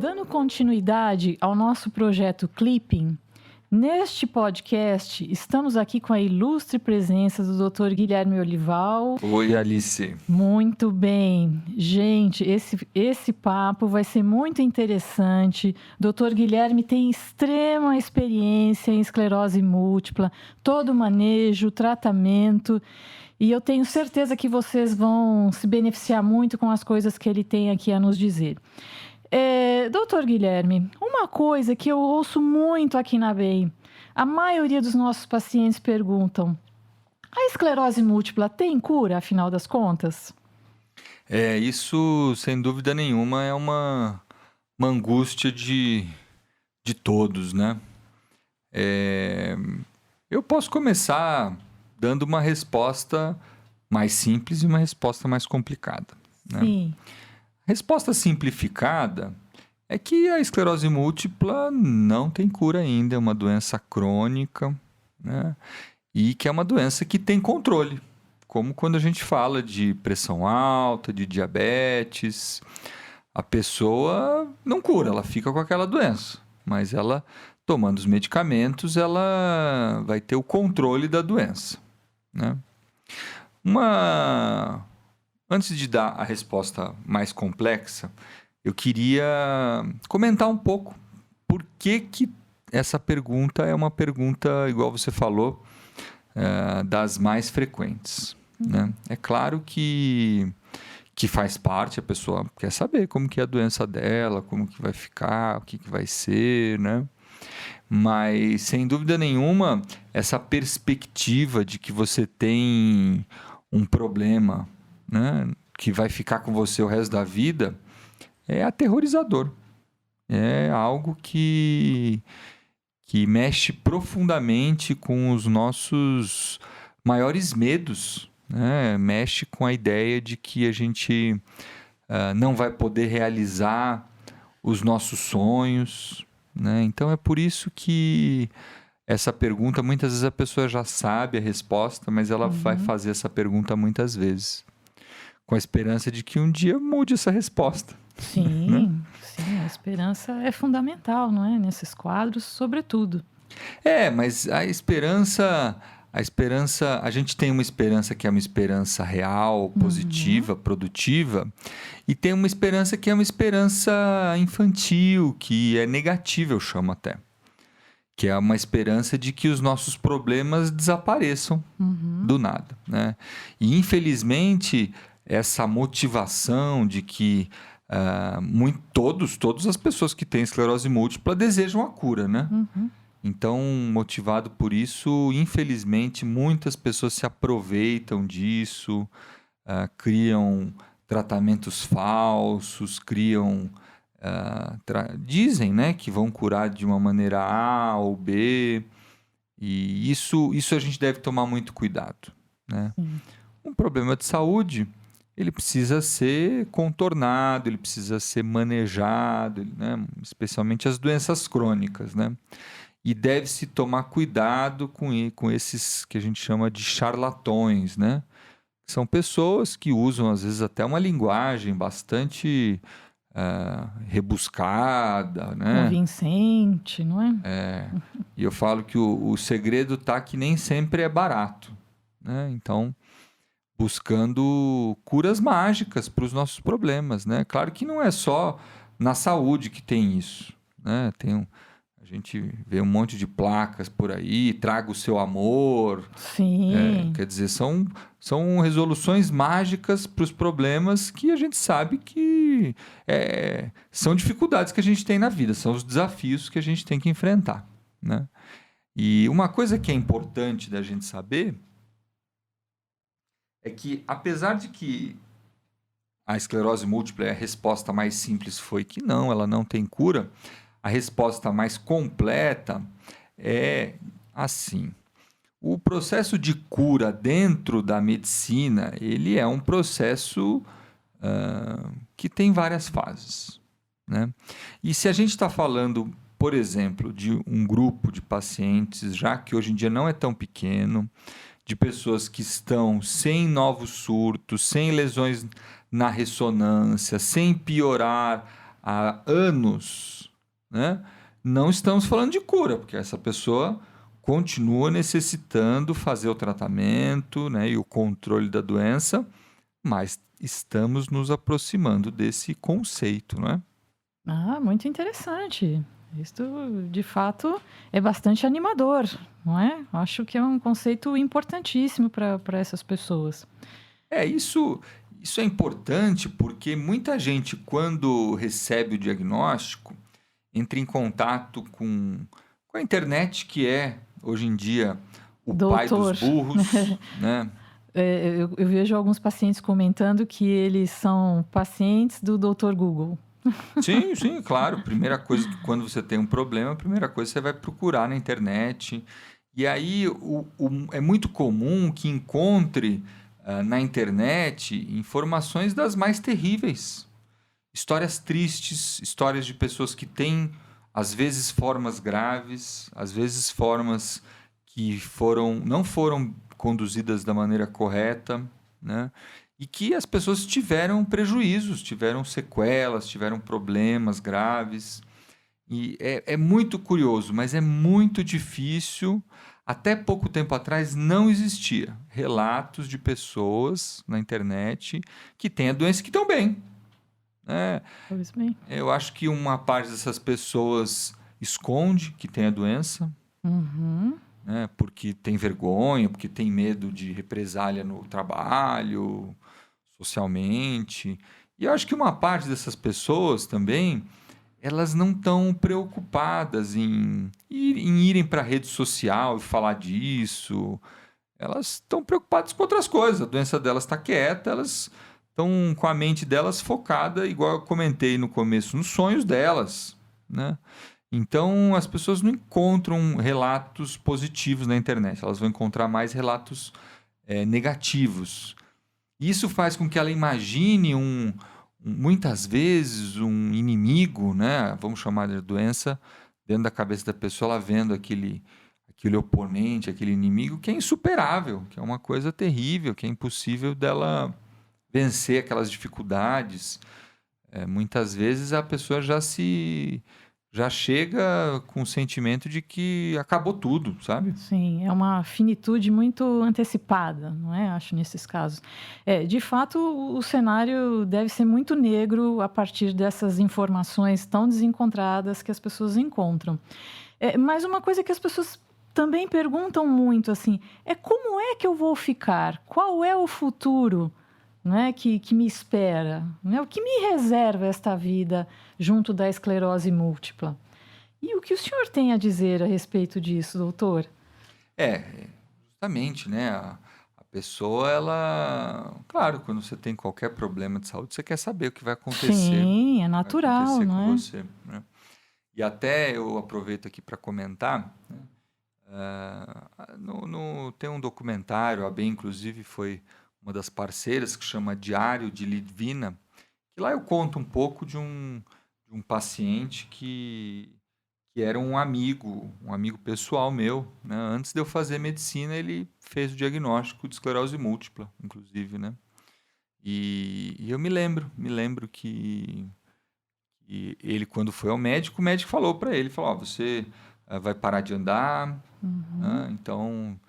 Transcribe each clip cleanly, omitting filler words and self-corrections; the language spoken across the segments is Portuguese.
Dando continuidade ao nosso projeto Clipping, neste podcast estamos aqui com a ilustre presença do Dr. Guilherme Olival. Oi, Alice. Muito bem. Gente, esse papo vai ser muito interessante. Dr. Guilherme tem extrema experiência em esclerose múltipla, todo o manejo, tratamento. E eu tenho certeza que vocês vão se beneficiar muito com as coisas que ele tem aqui a nos dizer. Doutor Guilherme, uma coisa que eu ouço muito aqui na BEI, a maioria dos nossos pacientes perguntam: a esclerose múltipla tem cura, afinal das contas? Isso, sem dúvida nenhuma, é uma angústia de todos, né? Eu posso começar dando uma resposta mais simples e uma resposta mais complicada, né? Sim. Resposta simplificada é que a esclerose múltipla não tem cura ainda, é uma doença crônica, né? E que é uma doença que tem controle, como quando a gente fala de pressão alta, de diabetes. A pessoa não cura, ela fica com aquela doença, mas ela, tomando os medicamentos, ela vai ter o controle da doença, né? Antes de dar a resposta mais complexa, eu queria comentar um pouco por que essa pergunta é uma pergunta, igual você falou, das mais frequentes, né? É claro que faz parte, a pessoa quer saber como que é a doença dela, como que vai ficar, o que vai ser, né? Mas, sem dúvida nenhuma, essa perspectiva de que você tem um problema, né, que vai ficar com você o resto da vida, é aterrorizador. É algo que mexe profundamente com os nossos maiores medos, né? Mexe com a ideia de que a gente não vai poder realizar os nossos sonhos, né? Então é por isso que essa pergunta, muitas vezes a pessoa já sabe a resposta, mas ela vai fazer essa pergunta muitas vezes, com a esperança de que um dia mude essa resposta. Sim, né? sim, a esperança é fundamental, não é? Nesses quadros, sobretudo. Mas a esperança, a gente tem uma esperança que é uma esperança real, positiva, produtiva, e tem uma esperança que é uma esperança infantil, que é negativa, eu chamo até. Que é uma esperança de que os nossos problemas desapareçam do nada, né? E, infelizmente, essa motivação de que todas as pessoas que têm esclerose múltipla desejam a cura, né? Então, motivado por isso, infelizmente, muitas pessoas se aproveitam disso, criam tratamentos falsos, dizem, né, que vão curar de uma maneira A ou B, e isso a gente deve tomar muito cuidado, né? Um problema de saúde, ele precisa ser contornado, ele precisa ser manejado, né? Especialmente as doenças crônicas, né? E deve-se tomar cuidado com esses que a gente chama de charlatões, né? São pessoas que usam, às vezes, até uma linguagem bastante rebuscada, né? Convincente, não é? E eu falo que o segredo está que nem sempre é barato, né? Então, buscando curas mágicas para os nossos problemas, né? Claro que não é só na saúde que tem isso, né? A gente vê um monte de placas por aí, traga o seu amor. Sim. Quer dizer, são resoluções mágicas para os problemas que a gente sabe que são dificuldades que a gente tem na vida, são os desafios que a gente tem que enfrentar, né? E uma coisa que é importante da gente saber é que, apesar de que a esclerose múltipla, a resposta mais simples foi que não, ela não tem cura, a resposta mais completa é assim: o processo de cura dentro da medicina, ele é um processo que tem várias fases, né? E se a gente está falando, por exemplo, de um grupo de pacientes, já que hoje em dia não é tão pequeno, de pessoas que estão sem novos surtos, sem lesões na ressonância, sem piorar há anos, né? Não estamos falando de cura, porque essa pessoa continua necessitando fazer o tratamento, né, e o controle da doença, mas estamos nos aproximando desse conceito, não é? Ah, muito interessante. Isto, de fato, é bastante animador, não é? Acho que é um conceito importantíssimo para essas pessoas. Isso é importante porque muita gente, quando recebe o diagnóstico, entra em contato com a internet, que é, hoje em dia, o pai dos Doutor, burros, né? eu vejo alguns pacientes comentando que eles são pacientes do Dr. Google. Sim, sim, claro. Primeira coisa que quando você tem um problema, a primeira coisa que você vai procurar na internet. E aí é muito comum que encontre na internet informações das mais terríveis. Histórias tristes, histórias de pessoas que têm, às vezes, formas graves, às vezes formas que não foram conduzidas da maneira correta, né? E que as pessoas tiveram prejuízos, tiveram sequelas, tiveram problemas graves. E é muito curioso, mas é muito difícil. Até pouco tempo atrás não existia relatos de pessoas na internet que têm a doença e que estão bem, né? Pois bem. Eu acho que uma parte dessas pessoas esconde que tem a doença, Uhum. né? Porque tem vergonha, porque tem medo de represália no trabalho, socialmente. E eu acho que uma parte dessas pessoas também, elas não estão preocupadas em irem para a rede social e falar disso. Elas estão preocupadas com outras coisas. A doença delas está quieta, elas estão com a mente delas focada, igual eu comentei no começo, nos sonhos delas, né? Então, as pessoas não encontram relatos positivos na internet, elas vão encontrar mais relatos negativos. Isso faz com que ela imagine muitas vezes um inimigo, né? Vamos chamar de doença, dentro da cabeça da pessoa, ela vendo aquele oponente, aquele inimigo que é insuperável, que é uma coisa terrível, que é impossível dela vencer aquelas dificuldades. Muitas vezes a pessoa já chega com o sentimento de que acabou tudo, sabe? Sim, é uma finitude muito antecipada, não é? Acho nesses casos. De fato, o cenário deve ser muito negro a partir dessas informações tão desencontradas que as pessoas encontram. Mas uma coisa que as pessoas também perguntam muito assim, como é que eu vou ficar? Qual é o futuro, né, que me espera? Né? O que me reserva esta vida junto da esclerose múltipla? E o que o senhor tem a dizer a respeito disso, doutor? Justamente, né? A pessoa, ela... Claro, quando você tem qualquer problema de saúde, você quer saber o que vai acontecer. Sim, é Vai natural, acontecer com não é? você, né? E até eu aproveito aqui para comentar, né? Tem um documentário, a Bem, inclusive, foi uma das parceiras, que chama Diário de Lidvina, que lá eu conto um pouco de um paciente que era um amigo pessoal meu, né? Antes de eu fazer medicina, ele fez o diagnóstico de esclerose múltipla, inclusive, né? E eu me lembro que ele, quando foi ao médico, o médico falou para ele, falou, você vai parar de andar, né? Então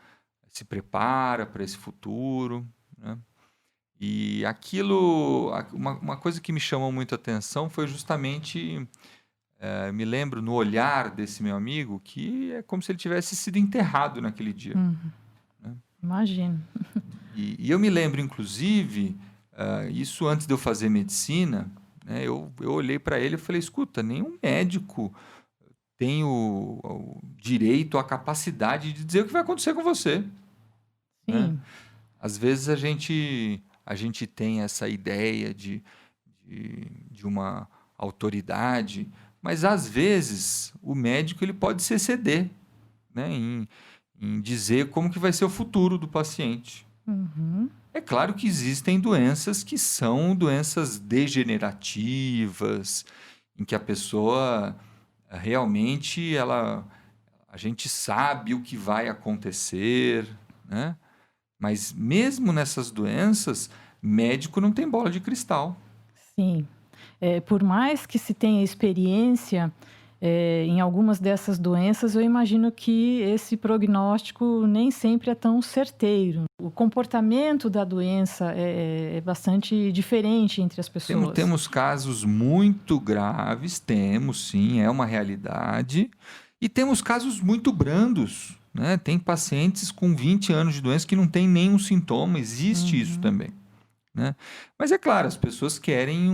se prepara para esse futuro, né? E uma coisa que me chamou muito a atenção foi justamente, me lembro no olhar desse meu amigo, que é como se ele tivesse sido enterrado naquele dia, né? Imagino. E eu me lembro, inclusive, isso antes de eu fazer medicina, né? Eu olhei para ele e falei, escuta, nenhum médico tem o direito, a capacidade de dizer o que vai acontecer com você, né? Sim, Às vezes a gente tem essa ideia de uma autoridade, mas às vezes o médico ele pode se exceder, né, em dizer como que vai ser o futuro do paciente. É claro que existem doenças que são doenças degenerativas, em que a pessoa realmente a gente sabe o que vai acontecer, né? Mas mesmo nessas doenças, médico não tem bola de cristal. sim. por mais que se tenha experiência em algumas dessas doenças, eu imagino que esse prognóstico nem sempre é tão certeiro. O comportamento da doença é bastante diferente entre as pessoas. Temos casos muito graves, temos sim, é uma realidade. E temos casos muito brandos, né? Tem pacientes com 20 anos de doença que não tem nenhum sintoma, existe isso também, né? Mas é claro, as pessoas querem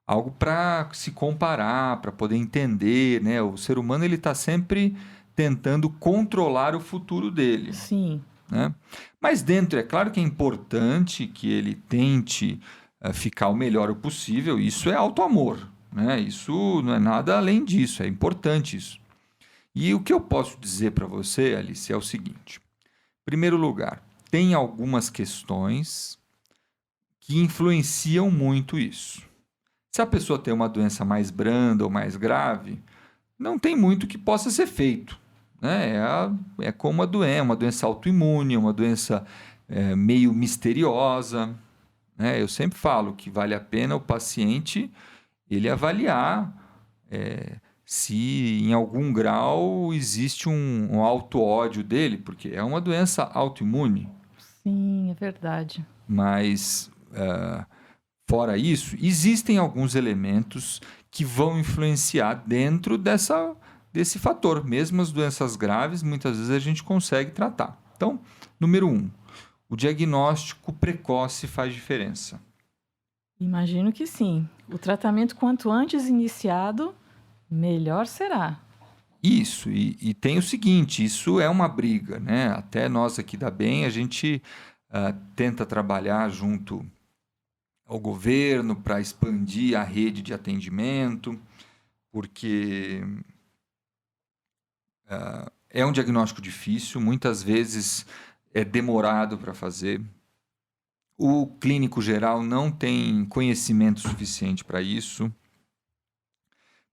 algo para se comparar, para poder entender, né? O ser humano ele está sempre tentando controlar o futuro dele, Sim. né? Mas é claro que é importante que ele tente ficar o melhor possível. Isso é auto-amor, né? Isso não é nada além disso, é importante isso. E o que eu posso dizer para você, Alice, é o seguinte. Em primeiro lugar, tem algumas questões que influenciam muito isso. Se a pessoa tem uma doença mais branda ou mais grave, não tem muito que possa ser feito, né? É como uma doença autoimune, uma doença meio misteriosa, né? Eu sempre falo que vale a pena o paciente ele avaliar se em algum grau existe um auto-ódio dele, porque é uma doença autoimune. Sim, é verdade. Mas, fora isso, existem alguns elementos que vão influenciar dentro desse fator. Mesmo as doenças graves, muitas vezes a gente consegue tratar. Então, número 1, o diagnóstico precoce faz diferença. Imagino que sim. O tratamento, quanto antes iniciado, melhor será. Isso, e tem o seguinte, isso é uma briga, né? Até nós aqui da Bem, a gente tenta trabalhar junto ao governo para expandir a rede de atendimento, porque é um diagnóstico difícil, muitas vezes é demorado para fazer. O clínico geral não tem conhecimento suficiente para isso.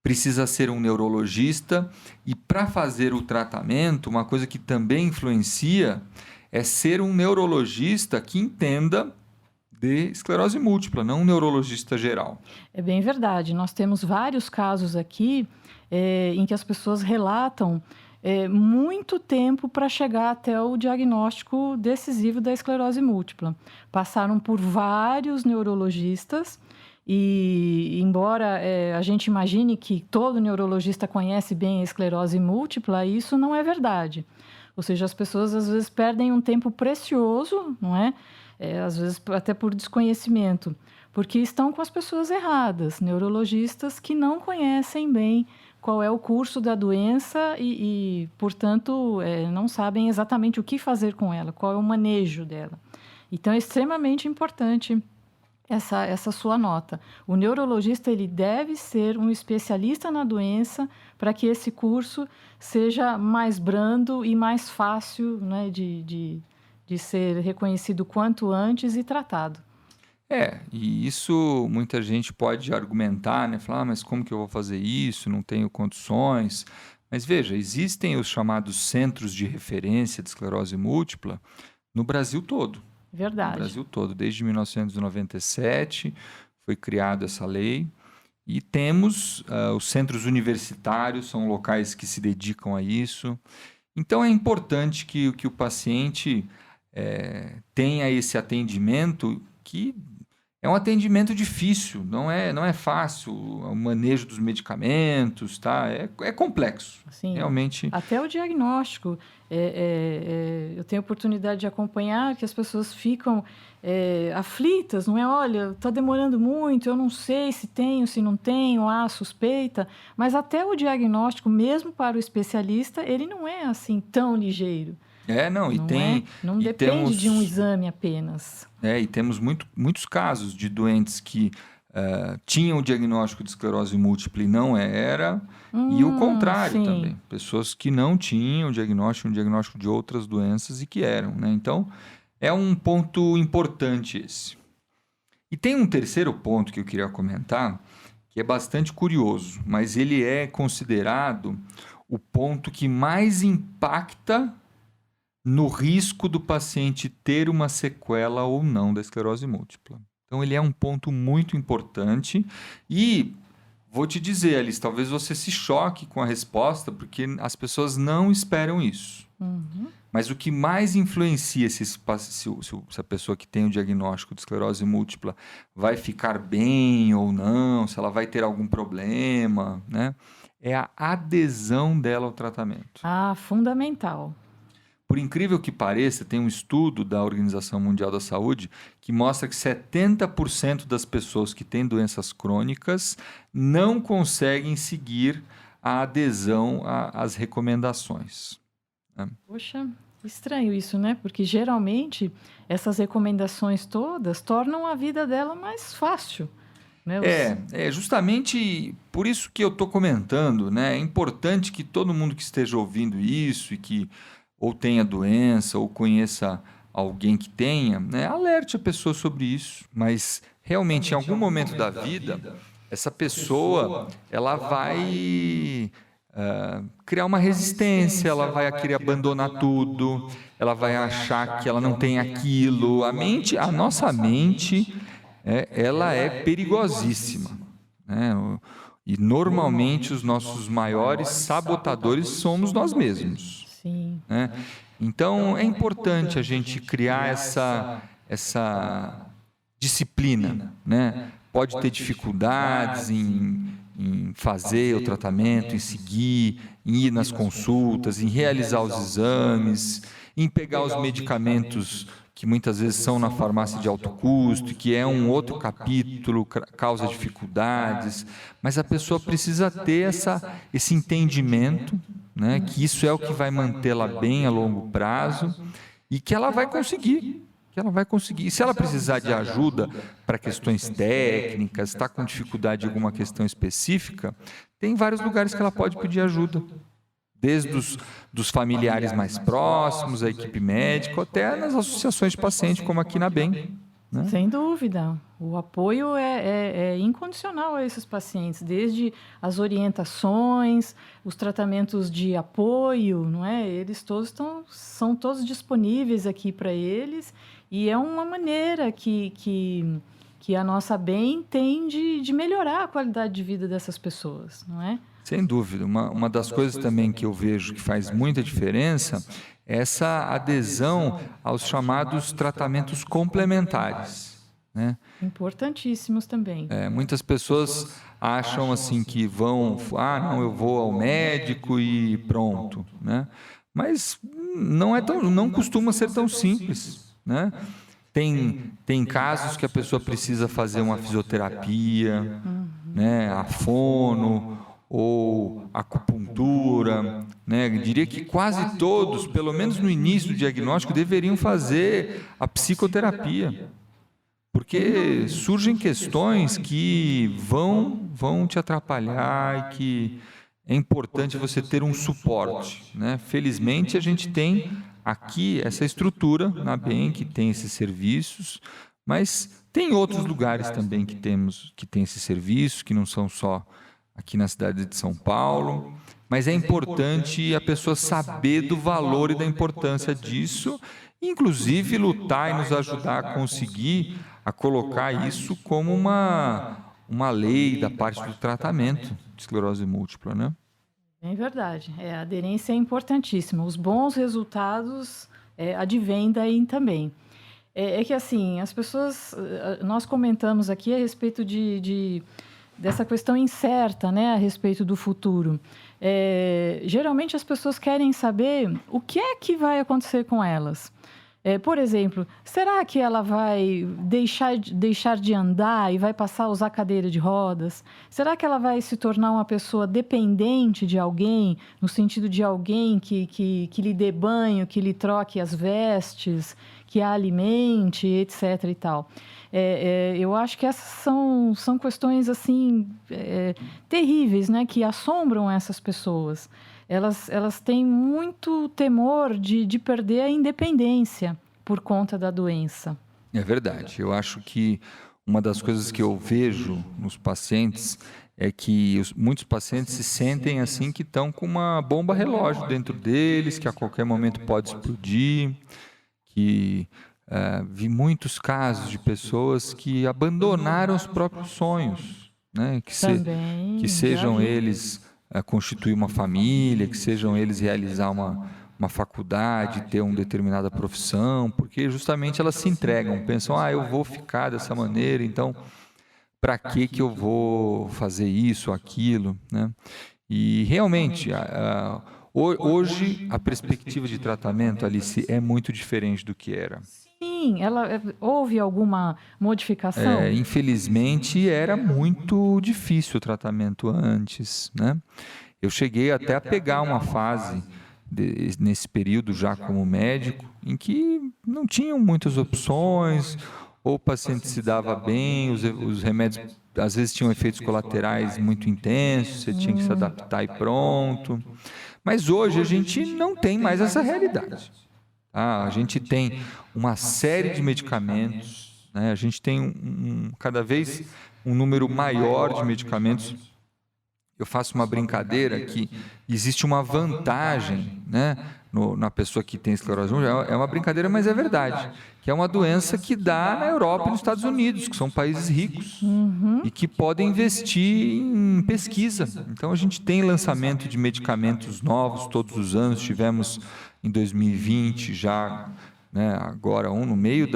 Precisa ser um neurologista e para fazer o tratamento, uma coisa que também influencia é ser um neurologista que entenda de esclerose múltipla, não um neurologista geral. É bem verdade. Nós temos vários casos aqui em que as pessoas relatam muito tempo para chegar até o diagnóstico decisivo da esclerose múltipla. Passaram por vários neurologistas e, embora a gente imagine que todo neurologista conhece bem a esclerose múltipla, isso não é verdade. Ou seja, as pessoas às vezes perdem um tempo precioso, não é? Às vezes até por desconhecimento, porque estão com as pessoas erradas, neurologistas que não conhecem bem qual é o curso da doença e portanto, não sabem exatamente o que fazer com ela, qual é o manejo dela. Então, é extremamente importante essa sua nota. O neurologista ele deve ser um especialista na doença para que esse curso seja mais brando e mais fácil, né, de ser reconhecido quanto antes e tratado. E isso muita gente pode argumentar, né? Falar, mas como que eu vou fazer isso? Não tenho condições. Mas veja, existem os chamados centros de referência de esclerose múltipla no Brasil todo. Verdade. No Brasil todo. Desde 1997 foi criada essa lei. E temos os centros universitários, são locais que se dedicam a isso. Então, é importante que o paciente tenha esse atendimento que é um atendimento difícil, não é fácil, o manejo dos medicamentos, tá? É complexo, Sim. realmente. Até o diagnóstico. Eu tenho a oportunidade de acompanhar que as pessoas ficam aflitas, não é? Olha, está demorando muito, eu não sei se tenho, se não tenho, suspeita. Mas até o diagnóstico, mesmo para o especialista, ele não é assim tão ligeiro. Não depende de um exame apenas. E temos muitos casos de doentes que tinham o diagnóstico de esclerose múltipla e não era, e o contrário sim. também. Pessoas que não tinham um diagnóstico de outras doenças e que eram, né? Então, é um ponto importante esse. E tem um terceiro ponto que eu queria comentar, que é bastante curioso, mas ele é considerado o ponto que mais impacta no risco do paciente ter uma sequela ou não da esclerose múltipla. Então, ele é um ponto muito importante e vou te dizer, Alice, talvez você se choque com a resposta, porque as pessoas não esperam isso. Mas o que mais influencia se a pessoa que tem o diagnóstico de esclerose múltipla vai ficar bem ou não, se ela vai ter algum problema, né? É a adesão dela ao tratamento. Ah, fundamental. Por incrível que pareça, tem um estudo da Organização Mundial da Saúde que mostra que 70% das pessoas que têm doenças crônicas não conseguem seguir a adesão às recomendações. Poxa, estranho isso, né? Porque geralmente essas recomendações todas tornam a vida dela mais fácil. Né? É justamente por isso que eu estou comentando, né? É importante que todo mundo que esteja ouvindo isso e que ou tenha doença ou conheça alguém que tenha, né? Alerte a pessoa sobre isso. Mas realmente em algum momento da vida, essa pessoa ela vai criar uma resistência, ela vai querer abandonar tudo, ela vai achar que ela não tem aquilo. A nossa mente, ela é perigosíssima, né? E normalmente os nossos maiores sabotadores somos nós mesmos. Sim. Né? Então é importante a gente criar essa disciplina, né? Pode ter dificuldades em fazer o tratamento, em seguir, em ir nas consultas, em realizar os exames, em pegar os medicamentos que muitas vezes são na farmácia de alto custo, que é um outro capítulo, causa dificuldades, mas a pessoa precisa ter esse entendimento, né, que isso é o que vai mantê-la bem a longo prazo e que ela vai conseguir. E se ela precisar de ajuda para questões técnicas, está com dificuldade em alguma questão específica, tem vários lugares que ela pode pedir ajuda. Desde dos familiares mais próximos, a equipe médica, até nas associações de pacientes, como aqui na BEM. Né? Sem dúvida. O apoio é incondicional a esses pacientes, desde as orientações, os tratamentos de apoio, não é? Eles todos são todos disponíveis aqui para eles e é uma maneira que a nossa BEM tem de melhorar a qualidade de vida dessas pessoas, não é? Sem dúvida. Uma das coisas também que eu vejo que faz muita diferença é essa adesão aos chamados tratamentos complementares. Né? Importantíssimos também. Muitas pessoas acham assim que não, eu vou ao médico e pronto. Né? Mas não costuma ser tão simples. Né? Tem casos que a pessoa precisa fazer uma fisioterapia, né? A fono ou acupuntura, né? Eu diria que quase todos, pelo menos no início do diagnóstico, deveriam fazer a psicoterapia, porque surgem questões que vão te atrapalhar e que é importante você ter um suporte, né? Felizmente, a gente tem aqui essa estrutura na BEM que tem esses serviços, mas tem outros lugares também que tem esses serviços, que não são só aqui na cidade de São Paulo, mas é importante a pessoa saber do valor e da importância disso, inclusive lutar e nos ajudar a conseguir a colocar isso como uma lei da parte do tratamento de esclerose múltipla, né? É verdade. A aderência é importantíssima. Os bons resultados advêm daí também. É que assim, as pessoas, nós comentamos aqui a respeito dessa questão incerta, né, a respeito do futuro. Geralmente as pessoas querem saber o que é que vai acontecer com elas. Por exemplo, será que ela vai deixar de andar e vai passar a usar cadeira de rodas? Será que ela vai se tornar uma pessoa dependente de alguém, no sentido de alguém que lhe dê banho, que lhe troque as vestes, que a alimente, etc. e tal? Eu acho que essas são questões assim terríveis, né, que assombram essas pessoas. Elas têm muito temor de perder a independência por conta da doença. É verdade. Eu acho que uma das coisas que eu vejo nos pacientes é que muitos pacientes se sentem assim que estão com uma bomba relógio dentro deles, que a qualquer momento pode explodir, que Vi muitos casos de pessoas que abandonaram os próprios sonhos, né? Também, Que já sejam vi. eles constituir uma família, que sejam eles realizar uma faculdade, ter uma determinada profissão, porque justamente elas se entregam, pensam, eu vou ficar dessa maneira, então para que eu vou fazer isso, aquilo, né? E realmente, hoje a perspectiva de tratamento, Alice, é muito diferente do que era. Sim, houve alguma modificação? Infelizmente, era muito difícil o tratamento antes, né? Eu cheguei até a pegar uma fase nesse período já como médico, em que não tinham muitas opções, ou o paciente se dava bem, os remédios às vezes tinham efeitos colaterais muito intensos, você tinha que se adaptar e pronto. Mas hoje a gente não tem mais essa realidade. Tá? A gente tem uma série de medicamentos, né? A gente tem cada vez um número maior de medicamentos. Eu faço uma brincadeira que existe uma vantagem, né, na pessoa que tem esclerose múltipla. É uma brincadeira, mas é verdade. Que é uma doença que dá na Europa e nos Estados Unidos, que são países ricos e que podem investir em pesquisa. Então, a gente tem lançamento de medicamentos novos todos os anos. Tivemos em 2020 já, né, agora no meio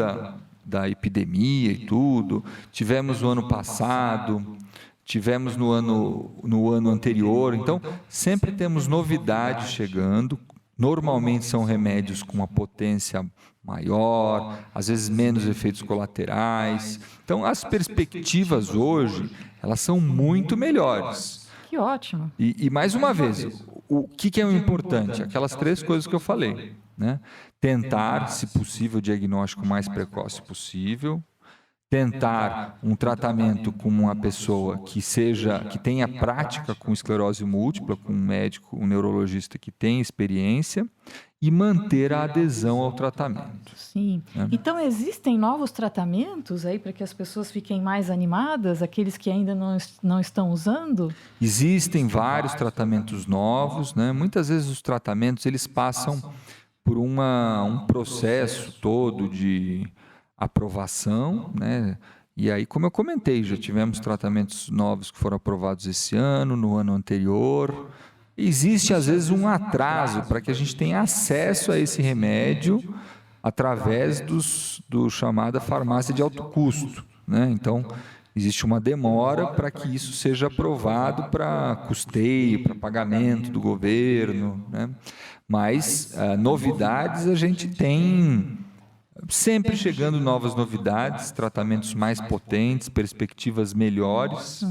da epidemia e tudo. Tivemos o ano passado. Tivemos no ano anterior, então sempre temos novidades chegando. Normalmente são remédios com uma potência maior, às vezes menos efeitos colaterais. Então as perspectivas hoje, elas são muito melhores. Que ótimo. E mais uma vez, o que é o importante? Aquelas 3 coisas que eu falei, né? Tentar, se possível, o diagnóstico mais precoce possível. Tentar um tratamento com uma pessoa que tenha prática com esclerose múltipla, com um médico, um neurologista que tenha experiência, e manter a adesão ao tratamento. Sim. Né? Então, existem novos tratamentos aí para que as pessoas fiquem mais animadas, aqueles que ainda não estão usando? Existem vários tratamentos novos, né? Muitas vezes os tratamentos eles passam por um processo todo de aprovação, né? E aí, como eu comentei, já tivemos tratamentos novos que foram aprovados esse ano, no ano anterior. Existe, às vezes, um atraso para que a gente tenha acesso a esse remédio através do chamada farmácia de alto custo, né? Então, existe uma demora para que isso seja aprovado para custeio, para pagamento do governo, né? Mas novidades a gente tem sempre chegando novas novidades, tratamentos mais potentes, perspectivas melhores,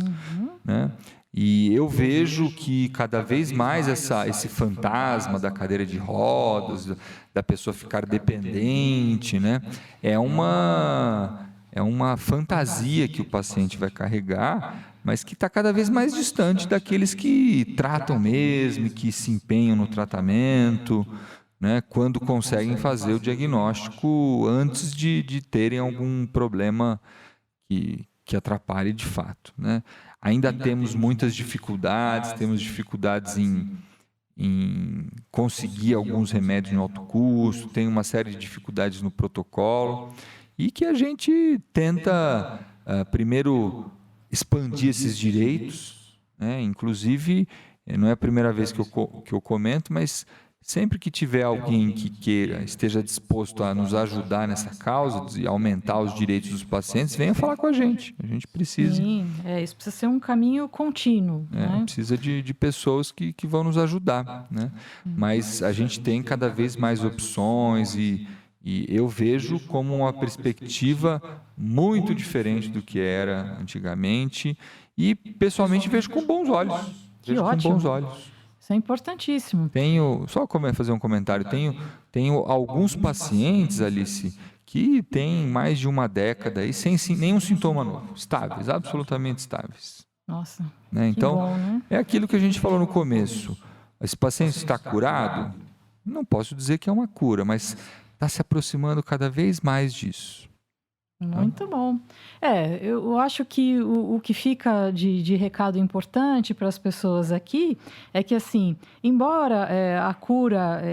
né? E eu vejo que cada vez mais esse fantasma da cadeira de rodas, da pessoa ficar dependente, né? É uma fantasia que o paciente vai carregar, mas que está cada vez mais distante daqueles que tratam mesmo, que se empenham no tratamento, né, quando conseguem fazer o diagnóstico antes de terem algum problema que atrapalhe de fato, né? Ainda temos muitas dificuldades, temos dificuldades em conseguir alguns remédios no alto custo, tem uma série de dificuldades no protocolo, e que a gente tenta, primeiro, expandir esses direitos, né? Inclusive, não é a primeira vez que eu comento, mas sempre que tiver alguém que esteja disposto a nos ajudar nessa causa de aumentar os direitos dos pacientes, venha falar com a gente. A gente precisa. Sim, isso precisa ser um caminho contínuo, né? Precisa de pessoas que vão nos ajudar, né? Mas a gente tem cada vez mais opções e eu vejo como uma perspectiva muito diferente do que era antigamente e, pessoalmente, vejo com bons olhos. Que ótimo. Com bons olhos. Isso é importantíssimo. Só fazer um comentário, tenho alguns pacientes, Alice, que têm mais de uma década e sem nenhum sintoma novo, estáveis, absolutamente estáveis. Nossa, né? Então, bom, né? É aquilo que a gente falou no começo. Esse paciente está curado? Não posso dizer que é uma cura, mas está se aproximando cada vez mais disso. Muito bom. Eu acho que o que fica de recado importante para as pessoas aqui é que, assim, embora a cura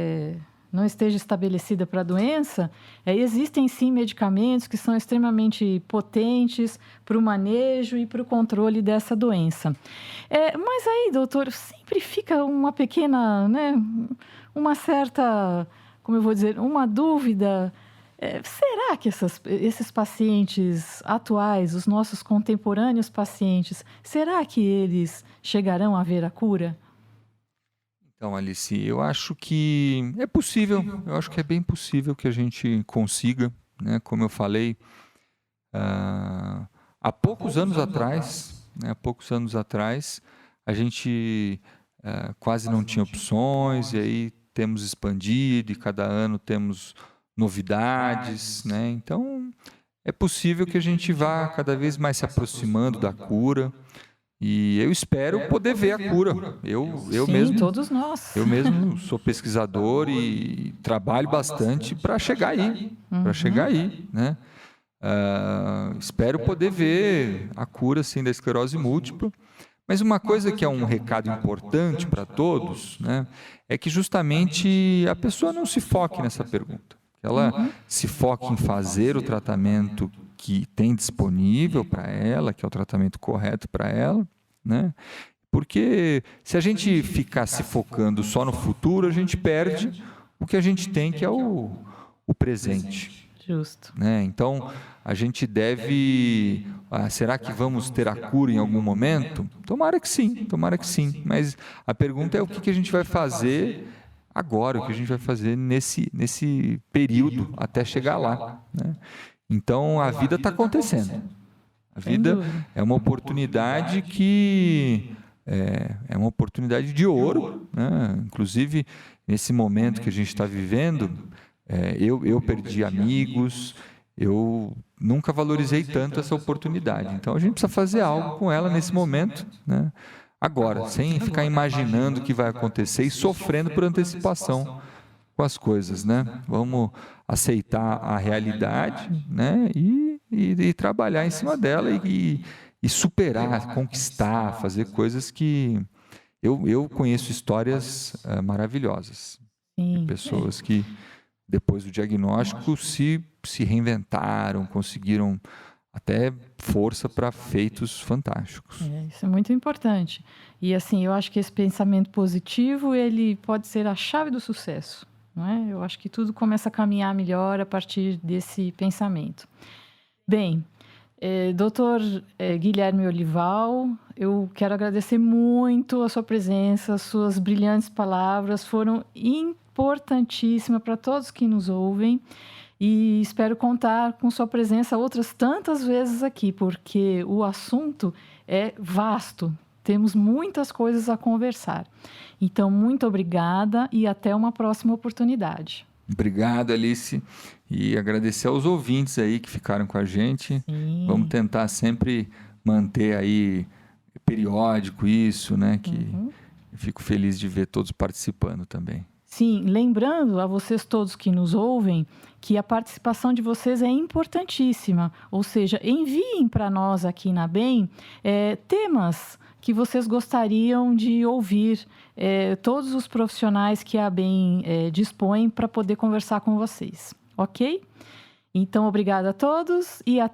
não esteja estabelecida para a doença, existem sim medicamentos que são extremamente potentes para o manejo e para o controle dessa doença. Mas aí, doutor, sempre fica uma pequena, né, uma certa, como eu vou dizer, uma dúvida. Será que esses pacientes atuais, os nossos contemporâneos pacientes, será que eles chegarão a ver a cura? Então, Alice, eu acho que é possível, eu acho que é bem possível que a gente consiga, né? Como eu falei, há poucos anos atrás, a gente quase não tinha opções, e aí temos expandido, e cada ano temos novidades, né? Então, é possível que a gente vá cada vez mais se aproximando da cura, e eu espero poder ver a cura. Sim, todos nós. Eu mesmo sou pesquisador e trabalho bastante para chegar aí, né? Espero poder ver a cura, assim, da esclerose múltipla. Mas uma coisa que é um recado importante para todos, né, é que justamente a pessoa não se foque nessa pergunta. Que ela se foque em fazer o tratamento que tem disponível para ela, que é o tratamento correto para ela, né? Porque se a gente ficar se focando só no futuro, a gente perde o que a gente tem, que é o presente. Justo. Né? Então, a gente deve... será que vamos ter a cura em algum momento? Tomara que sim. Mas a pergunta é o que a gente vai fazer agora, o que a gente vai fazer nesse período até chegar lá. Né? Então, a vida está acontecendo. A vida é uma oportunidade que... é uma oportunidade de ouro, né? Inclusive, nesse momento que a gente está vivendo, eu perdi amigos, eu nunca valorizei tanto essa oportunidade. Então, a gente precisa fazer algo com ela nesse momento, né? Agora, sem ficar imaginando o que vai acontecer e sofrendo por antecipação com as coisas, né? Vamos aceitar a realidade, né? E trabalhar em cima dela e superar, conquistar, fazer coisas que... Eu conheço histórias maravilhosas de pessoas que, depois do diagnóstico, se reinventaram, conseguiram até força para feitos fantásticos. Isso é muito importante. E assim, eu acho que esse pensamento positivo, ele pode ser a chave do sucesso, não é? Eu acho que tudo começa a caminhar melhor a partir desse pensamento. Bem, Dr. Guilherme Olival, eu quero agradecer muito a sua presença, as suas brilhantes palavras foram importantíssimas para todos que nos ouvem e espero contar com sua presença outras tantas vezes aqui, porque o assunto é vasto, temos muitas coisas a conversar. Então, muito obrigada e até uma próxima oportunidade. Obrigado, Alice, e agradecer aos ouvintes aí que ficaram com a gente. Sim. Vamos tentar sempre manter aí periódico isso, né? Que eu fico feliz de ver todos participando também. Sim, lembrando a vocês todos que nos ouvem que a participação de vocês é importantíssima, ou seja, enviem para nós aqui na BEM temas que vocês gostariam de ouvir, todos os profissionais que a BEM dispõe para poder conversar com vocês, ok? Então, obrigada a todos e até